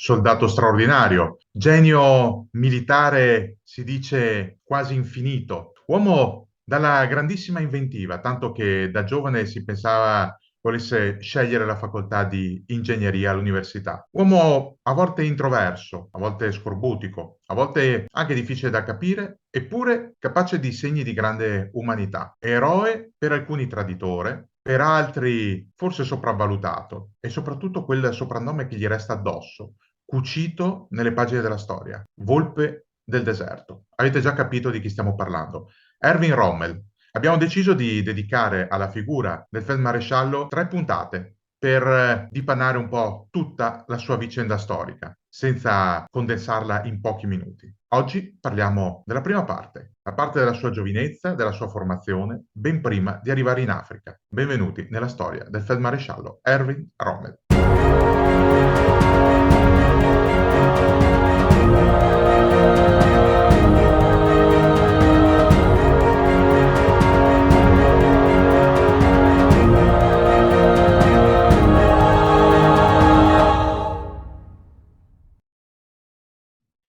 soldato straordinario, genio militare si dice quasi infinito, uomo dalla grandissima inventiva, tanto che da giovane si pensava volesse scegliere la facoltà di ingegneria all'università. Uomo a volte introverso, a volte scorbutico, a volte anche difficile da capire, eppure capace di segni di grande umanità. Eroe per alcuni traditore, per altri forse sopravvalutato e soprattutto quel soprannome che gli resta addosso, cucito nelle pagine della storia, Volpe del deserto. Avete già capito di chi stiamo parlando. Erwin Rommel. Abbiamo deciso di dedicare alla figura del feldmaresciallo 3 puntate per dipanare un po' tutta la sua vicenda storica, senza condensarla in pochi minuti. Oggi parliamo della prima parte, la parte della sua giovinezza, della sua formazione, ben prima di arrivare in Africa. Benvenuti nella storia del feldmaresciallo Erwin Rommel.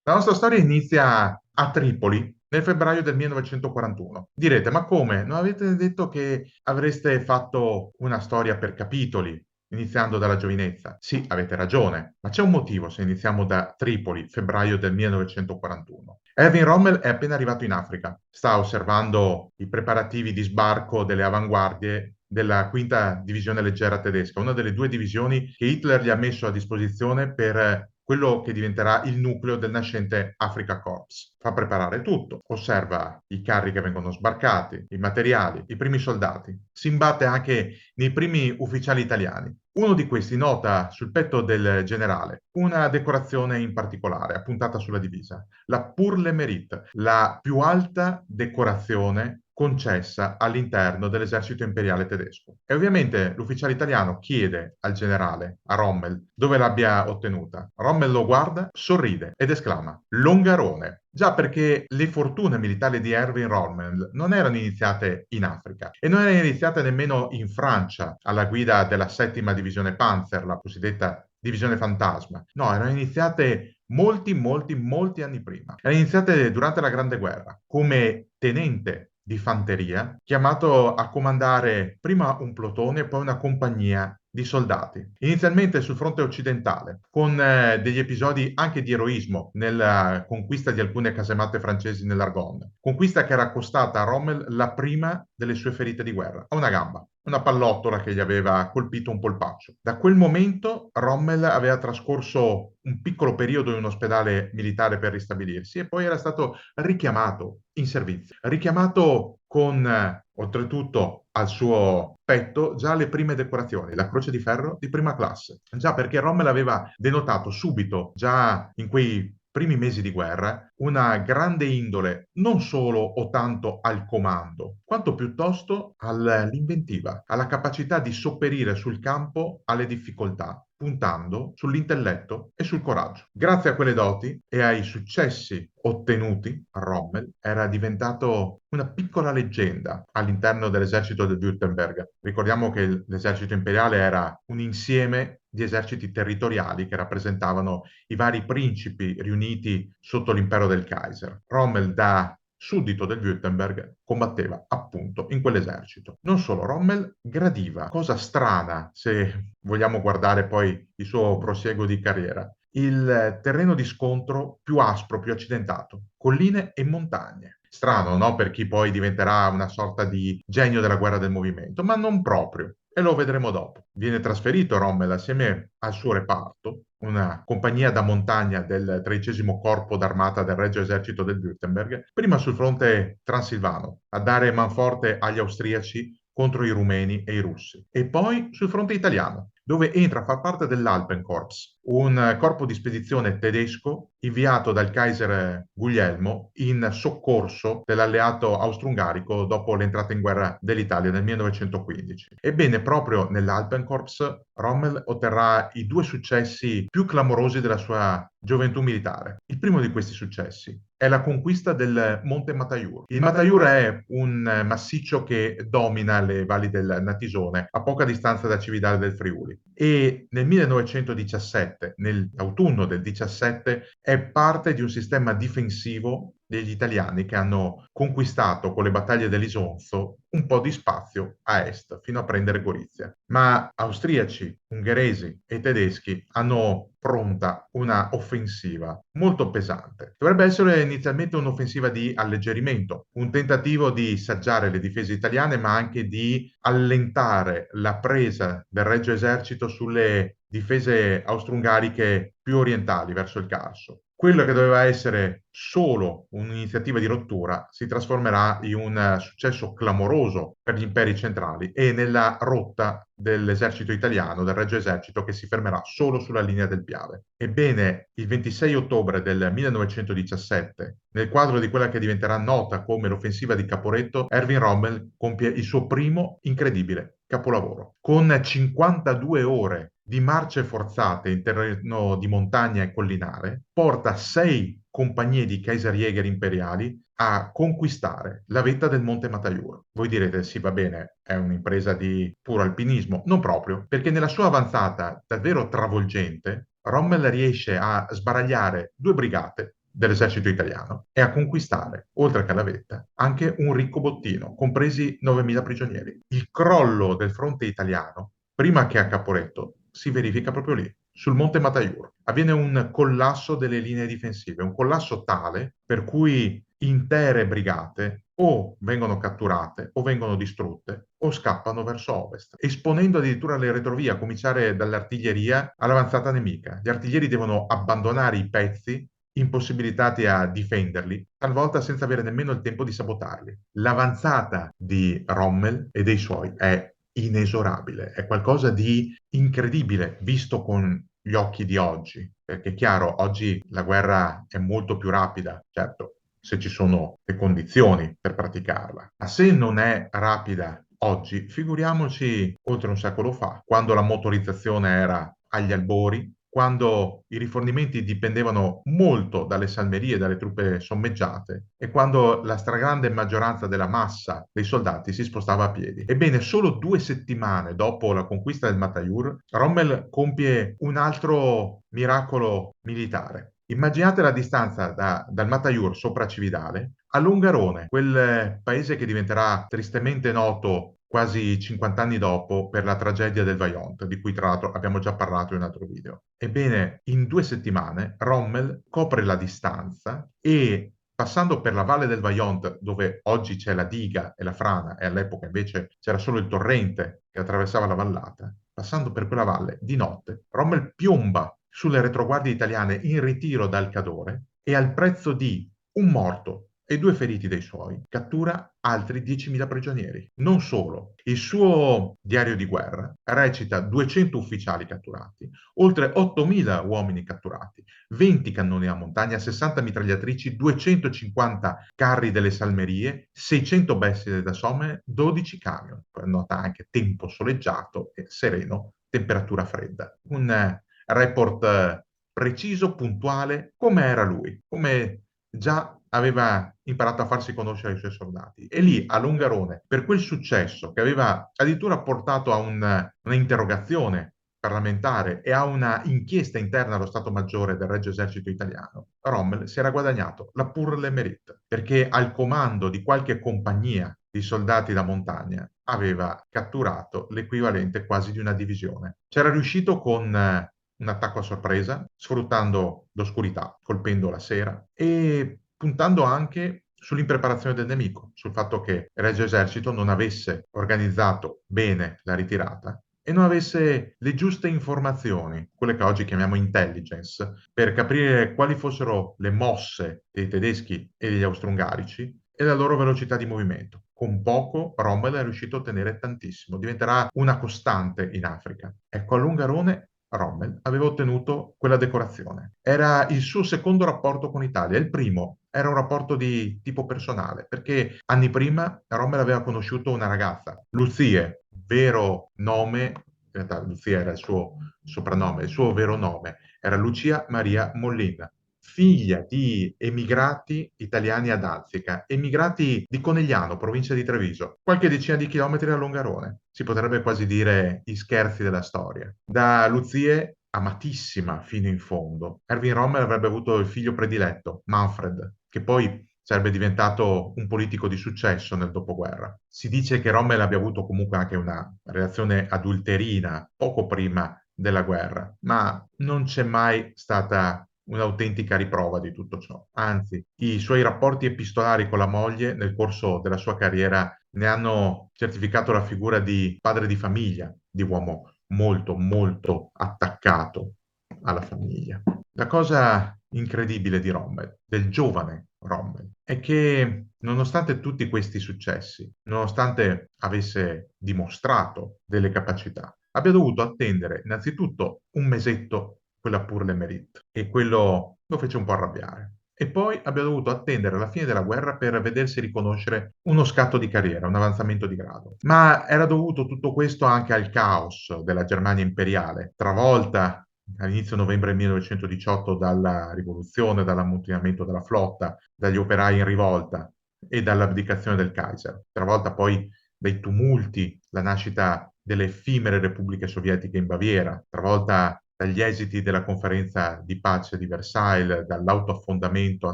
La nostra storia inizia a Tripoli nel febbraio del 1941. Direte, ma come? Non avete detto che avreste fatto una storia per capitoli, iniziando dalla giovinezza? Sì, avete ragione, ma c'è un motivo se iniziamo da Tripoli, febbraio del 1941. Erwin Rommel è appena arrivato in Africa, sta osservando i preparativi di sbarco delle avanguardie della quinta divisione leggera tedesca, una delle 2 divisioni che Hitler gli ha messo a disposizione per quello che diventerà il nucleo del nascente Africa Corps. Fa preparare tutto, osserva i carri che vengono sbarcati, i materiali, i primi soldati. Si imbatte anche nei primi ufficiali italiani. Uno di questi nota sul petto del generale una decorazione in particolare, appuntata sulla divisa, la Pour le Mérite, la più alta decorazione concessa all'interno dell'esercito imperiale tedesco. E ovviamente l'ufficiale italiano chiede al generale, a Rommel, dove l'abbia ottenuta. Rommel lo guarda, sorride ed esclama: Longarone. Già perché le fortune militari di Erwin Rommel non erano iniziate in Africa e non erano iniziate nemmeno in Francia alla guida della 7ª divisione Panzer, la cosiddetta divisione fantasma. No, erano iniziate molti anni prima. Erano iniziate durante la Grande Guerra come tenente di fanteria, chiamato a comandare prima un plotone e poi una compagnia di soldati. Inizialmente sul fronte occidentale, con degli episodi anche di eroismo nella conquista di alcune casematte francesi nell'Argonne. Conquista che era costata a Rommel la prima delle sue ferite di guerra, a una gamba. Una pallottola che gli aveva colpito un polpaccio. Da quel momento Rommel aveva trascorso un piccolo periodo in un ospedale militare per ristabilirsi e poi era stato richiamato in servizio. Richiamato con, oltretutto, al suo petto già le prime decorazioni, la Croce di Ferro di prima classe. Già perché Rommel aveva denotato subito, già in quei primi mesi di guerra, una grande indole non solo o tanto al comando, quanto piuttosto all'inventiva, alla capacità di sopperire sul campo alle difficoltà, puntando sull'intelletto e sul coraggio. Grazie a quelle doti e ai successi ottenuti a Rommel, era diventato una piccola leggenda all'interno dell'esercito del Württemberg. Ricordiamo che l'esercito imperiale era un insieme di eserciti territoriali che rappresentavano i vari principi riuniti sotto l'impero del Kaiser. Rommel da suddito del Württemberg combatteva appunto in quell'esercito. Non solo, Rommel gradiva, cosa strana se vogliamo guardare poi il suo prosieguo di carriera, il terreno di scontro più aspro, più accidentato, colline e montagne. Strano, no? Per chi poi diventerà una sorta di genio della guerra del movimento, ma non proprio. E lo vedremo dopo. Viene trasferito Rommel assieme al suo reparto, una compagnia da montagna del 13° Corpo d'Armata del Regio Esercito del Württemberg, prima sul fronte transilvano, a dare manforte agli austriaci contro i rumeni e i russi, e poi sul fronte italiano, dove entra a far parte dell'Alpenkorps, un corpo di spedizione tedesco inviato dal Kaiser Guglielmo in soccorso dell'alleato austro-ungarico dopo l'entrata in guerra dell'Italia nel 1915. Ebbene, proprio nell'Alpenkorps Rommel otterrà i 2 successi più clamorosi della sua gioventù militare. Il primo di questi successi è la conquista del Monte Mataiur. Il Mataiur è un massiccio che domina le valli del Natisone a poca distanza da Cividale del Friuli e nel 1917 17, nell'autunno del 17, è parte di un sistema difensivo degli italiani che hanno conquistato con le battaglie dell'Isonzo un po' di spazio a est, fino a prendere Gorizia. Ma austriaci, ungheresi e tedeschi hanno pronta una offensiva molto pesante. Dovrebbe essere inizialmente un'offensiva di alleggerimento, un tentativo di saggiare le difese italiane, ma anche di allentare la presa del Regio Esercito sulle difese austro-ungariche più orientali, verso il Carso. Quello che doveva essere solo un'iniziativa di rottura si trasformerà in un successo clamoroso per gli imperi centrali e nella rotta dell'esercito italiano, del Regio Esercito, che si fermerà solo sulla linea del Piave. Ebbene, il 26 ottobre del 1917, nel quadro di quella che diventerà nota come l'offensiva di Caporetto, Erwin Rommel compie il suo primo incredibile capolavoro. Con 52 ore di marce forzate in terreno di montagna e collinare, porta 6 compagnie di Kaiserjäger imperiali a conquistare la vetta del Monte Mataiur. Voi direte, sì, va bene, è un'impresa di puro alpinismo. Non proprio, perché nella sua avanzata davvero travolgente, Rommel riesce a sbaragliare 2 brigate dell'esercito italiano e a conquistare, oltre che alla vetta, anche un ricco bottino, compresi 9.000 prigionieri. Il crollo del fronte italiano, prima che a Caporetto, si verifica proprio lì, sul Monte Mataiur. Avviene un collasso delle linee difensive, un collasso tale per cui intere brigate o vengono catturate o vengono distrutte o scappano verso ovest, esponendo addirittura le retrovie, a cominciare dall'artiglieria all'avanzata nemica. Gli artiglieri devono abbandonare i pezzi impossibilitati a difenderli, talvolta senza avere nemmeno il tempo di sabotarli. L'avanzata di Rommel e dei suoi è inesorabile, è qualcosa di incredibile visto con gli occhi di oggi, perché è chiaro, oggi la guerra è molto più rapida, certo, se ci sono le condizioni per praticarla, ma se non è rapida oggi, figuriamoci oltre un secolo fa, quando la motorizzazione era agli albori, quando i rifornimenti dipendevano molto dalle salmerie, dalle truppe sommeggiate e quando la stragrande maggioranza della massa dei soldati si spostava a piedi. Ebbene, solo 2 settimane dopo la conquista del Mataiur, Rommel compie un altro miracolo militare. Immaginate la distanza dal Mataiur sopra Cividale a Longarone, quel paese che diventerà tristemente noto quasi 50 anni dopo per la tragedia del Vajont, di cui tra l'altro abbiamo già parlato in un altro video. Ebbene, in 2 settimane Rommel copre la distanza e passando per la valle del Vajont, dove oggi c'è la diga e la frana, e all'epoca invece c'era solo il torrente che attraversava la vallata, passando per quella valle di notte, Rommel piomba sulle retroguardie italiane in ritiro dal Cadore e al prezzo di un morto e 2 feriti dei suoi, cattura altri 10.000 prigionieri. Non solo, il suo diario di guerra recita 200 ufficiali catturati, oltre 8.000 uomini catturati, 20 cannoni a montagna, 60 mitragliatrici, 250 carri delle salmerie, 600 bestie da somme, 12 camion. Nota anche tempo soleggiato e sereno, temperatura fredda. Un report preciso, puntuale, come era lui, come già aveva imparato a farsi conoscere i suoi soldati. E lì a Longarone, per quel successo che aveva addirittura portato a una interrogazione parlamentare e a una inchiesta interna allo Stato Maggiore del Regio Esercito Italiano, Rommel si era guadagnato la Pour le Mérite, perché al comando di qualche compagnia di soldati da montagna aveva catturato l'equivalente quasi di una divisione. C'era riuscito con un attacco a sorpresa, sfruttando l'oscurità, colpendo la sera e puntando anche sull'impreparazione del nemico, sul fatto che il Regio Esercito non avesse organizzato bene la ritirata e non avesse le giuste informazioni, quelle che oggi chiamiamo intelligence, per capire quali fossero le mosse dei tedeschi e degli austro-ungarici e la loro velocità di movimento. Con poco Rommel è riuscito a ottenere tantissimo, diventerà una costante in Africa. Ecco, a Longarone Rommel aveva ottenuto quella decorazione. Era il suo secondo rapporto con l'Italia. Il primo era un rapporto di tipo personale, perché anni prima Rommel aveva conosciuto una ragazza, Luzie, vero nome, in realtà Luzie era il suo soprannome, il suo vero nome era Lucia Maria Mollin, figlia di emigrati italiani ad Alzica, emigrati di Conegliano, provincia di Treviso, qualche decina di chilometri a Longarone. Si potrebbe quasi dire gli scherzi della storia. Da Luzie amatissima fino in fondo. Erwin Rommel avrebbe avuto il figlio prediletto, Manfred, che poi sarebbe diventato un politico di successo nel dopoguerra. Si dice che Rommel abbia avuto comunque anche una relazione adulterina poco prima della guerra, ma non c'è mai stata un'autentica riprova di tutto ciò. Anzi, i suoi rapporti epistolari con la moglie nel corso della sua carriera ne hanno certificato la figura di padre di famiglia, di uomo molto, molto attaccato alla famiglia. La cosa incredibile di Rommel, del giovane Rommel, è che nonostante tutti questi successi, nonostante avesse dimostrato delle capacità, abbia dovuto attendere innanzitutto un mesetto quella Pour le Mérite e quello lo fece un po' arrabbiare. E poi abbia dovuto attendere la fine della guerra per vedersi riconoscere uno scatto di carriera, un avanzamento di grado. Ma era dovuto tutto questo anche al caos della Germania imperiale, travolta all'inizio novembre 1918 dalla rivoluzione, dall'ammutinamento della flotta, dagli operai in rivolta e dall'abdicazione del Kaiser, travolta poi dai tumulti, la nascita delle effimere repubbliche sovietiche in Baviera, travolta dagli esiti della conferenza di pace di Versailles, dall'autoaffondamento a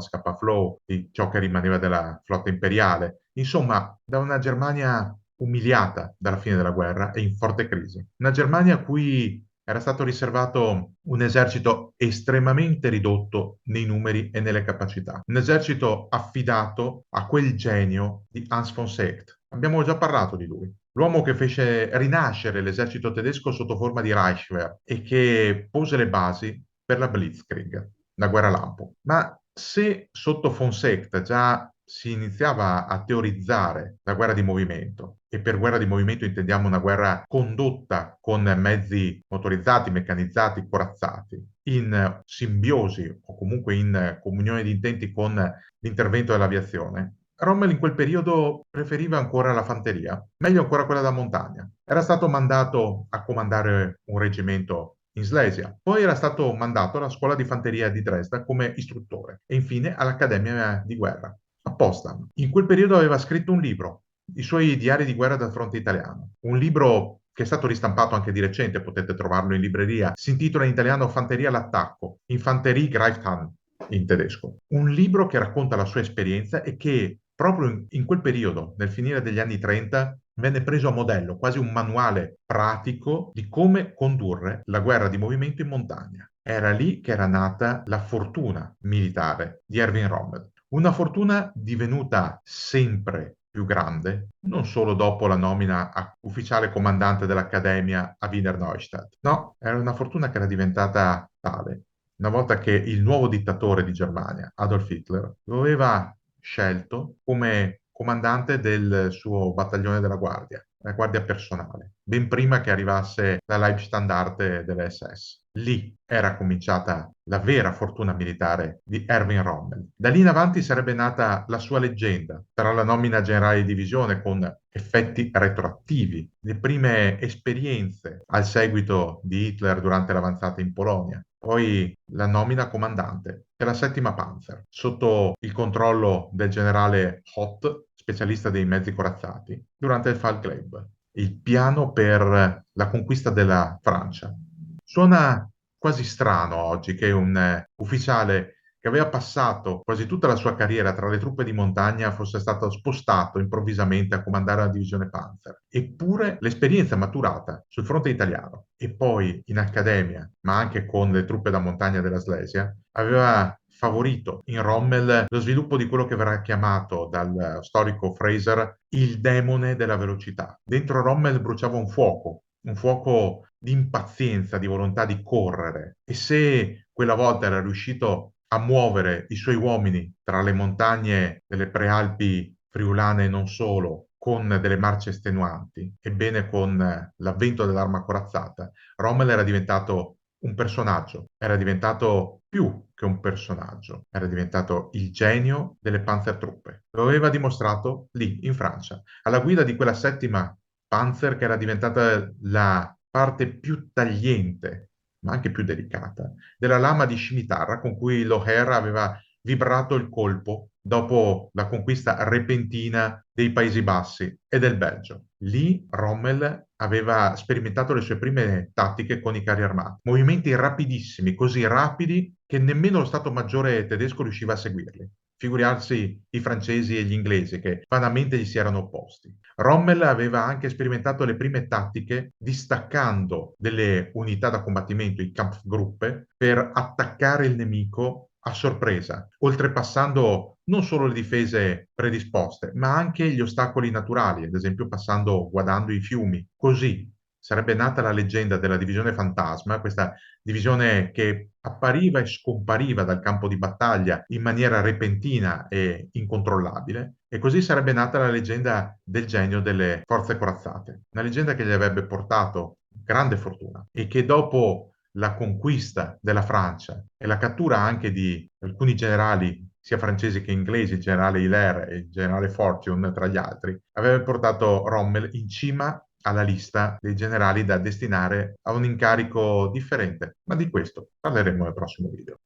scapaflow di ciò che rimaneva della flotta imperiale, insomma, da una Germania umiliata dalla fine della guerra e in forte crisi. Una Germania a cui era stato riservato un esercito estremamente ridotto nei numeri e nelle capacità, un esercito affidato a quel genio di Hans von Seeckt. Abbiamo già parlato di lui, l'uomo che fece rinascere l'esercito tedesco sotto forma di Reichswehr e che pose le basi per la Blitzkrieg, la guerra lampo. Ma se sotto von Seeckt già si iniziava a teorizzare la guerra di movimento, e per guerra di movimento intendiamo una guerra condotta con mezzi motorizzati, meccanizzati, corazzati, in simbiosi o comunque in comunione di intenti con l'intervento dell'aviazione, Rommel in quel periodo preferiva ancora la fanteria, meglio ancora quella da montagna. Era stato mandato a comandare un reggimento in Slesia, poi era stato mandato alla scuola di fanteria di Dresda come istruttore e infine all'Accademia di guerra a Potsdam. In quel periodo aveva scritto un libro, i suoi diari di guerra dal fronte italiano, un libro che è stato ristampato anche di recente, potete trovarlo in libreria, si intitola in italiano Fanteria all'attacco, Infanterie greift an in tedesco. Un libro che racconta la sua esperienza e che proprio in quel periodo, nel finire degli anni 30, venne preso a modello, quasi un manuale pratico di come condurre la guerra di movimento in montagna. Era lì che era nata la fortuna militare di Erwin Rommel. Una fortuna divenuta sempre più grande, non solo dopo la nomina a ufficiale comandante dell'Accademia a Wiener Neustadt. No, era una fortuna che era diventata tale una volta che il nuovo dittatore di Germania, Adolf Hitler, lo aveva scelto come comandante del suo battaglione della Guardia, la Guardia personale, ben prima che arrivasse la Leibstandarte delle SS. Lì era cominciata la vera fortuna militare di Erwin Rommel. Da lì in avanti sarebbe nata la sua leggenda, tra la nomina generale di divisione con effetti retroattivi, le prime esperienze al seguito di Hitler durante l'avanzata in Polonia, poi la nomina comandante della settima Panzer, sotto il controllo del generale Hoth, specialista dei mezzi corazzati, durante il Fall Club, il piano per la conquista della Francia. Suona quasi strano oggi che un ufficiale che aveva passato quasi tutta la sua carriera tra le truppe di montagna fosse stato spostato improvvisamente a comandare la divisione Panzer. Eppure l'esperienza maturata sul fronte italiano e poi in accademia, ma anche con le truppe da montagna della Slesia, aveva favorito in Rommel lo sviluppo di quello che verrà chiamato dal storico Fraser il demone della velocità. Dentro Rommel bruciava un fuoco di impazienza, di volontà di correre. E se quella volta era riuscito a muovere i suoi uomini tra le montagne delle prealpi friulane e non solo, con delle marce estenuanti, ebbene con l'avvento dell'arma corazzata, Rommel era diventato un personaggio, era diventato più che un personaggio, era diventato il genio delle Panzertruppe. Lo aveva dimostrato lì, in Francia, alla guida di quella settima Panzer che era diventata la parte più tagliente, ma anche più delicata, della lama di scimitarra con cui l'O'Hare aveva vibrato il colpo dopo la conquista repentina dei Paesi Bassi e del Belgio. Lì Rommel aveva sperimentato le sue prime tattiche con i carri armati, movimenti rapidissimi, così rapidi che nemmeno lo Stato Maggiore tedesco riusciva a seguirli. Figuriarsi i francesi e gli inglesi che vanamente gli si erano opposti. Rommel aveva anche sperimentato le prime tattiche distaccando delle unità da combattimento, i Kampfgruppe, per attaccare il nemico a sorpresa, oltrepassando non solo le difese predisposte, ma anche gli ostacoli naturali, ad esempio passando, guardando i fiumi. Così sarebbe nata la leggenda della divisione Fantasma, questa divisione che appariva e scompariva dal campo di battaglia in maniera repentina e incontrollabile, e così sarebbe nata la leggenda del genio delle forze corazzate, una leggenda che gli avrebbe portato grande fortuna e che dopo la conquista della Francia e la cattura anche di alcuni generali, sia francesi che inglesi, il generale Hilaire e il generale Fortune tra gli altri, avrebbe portato Rommel in cima alla lista dei generali da destinare a un incarico differente, ma di questo parleremo nel prossimo video.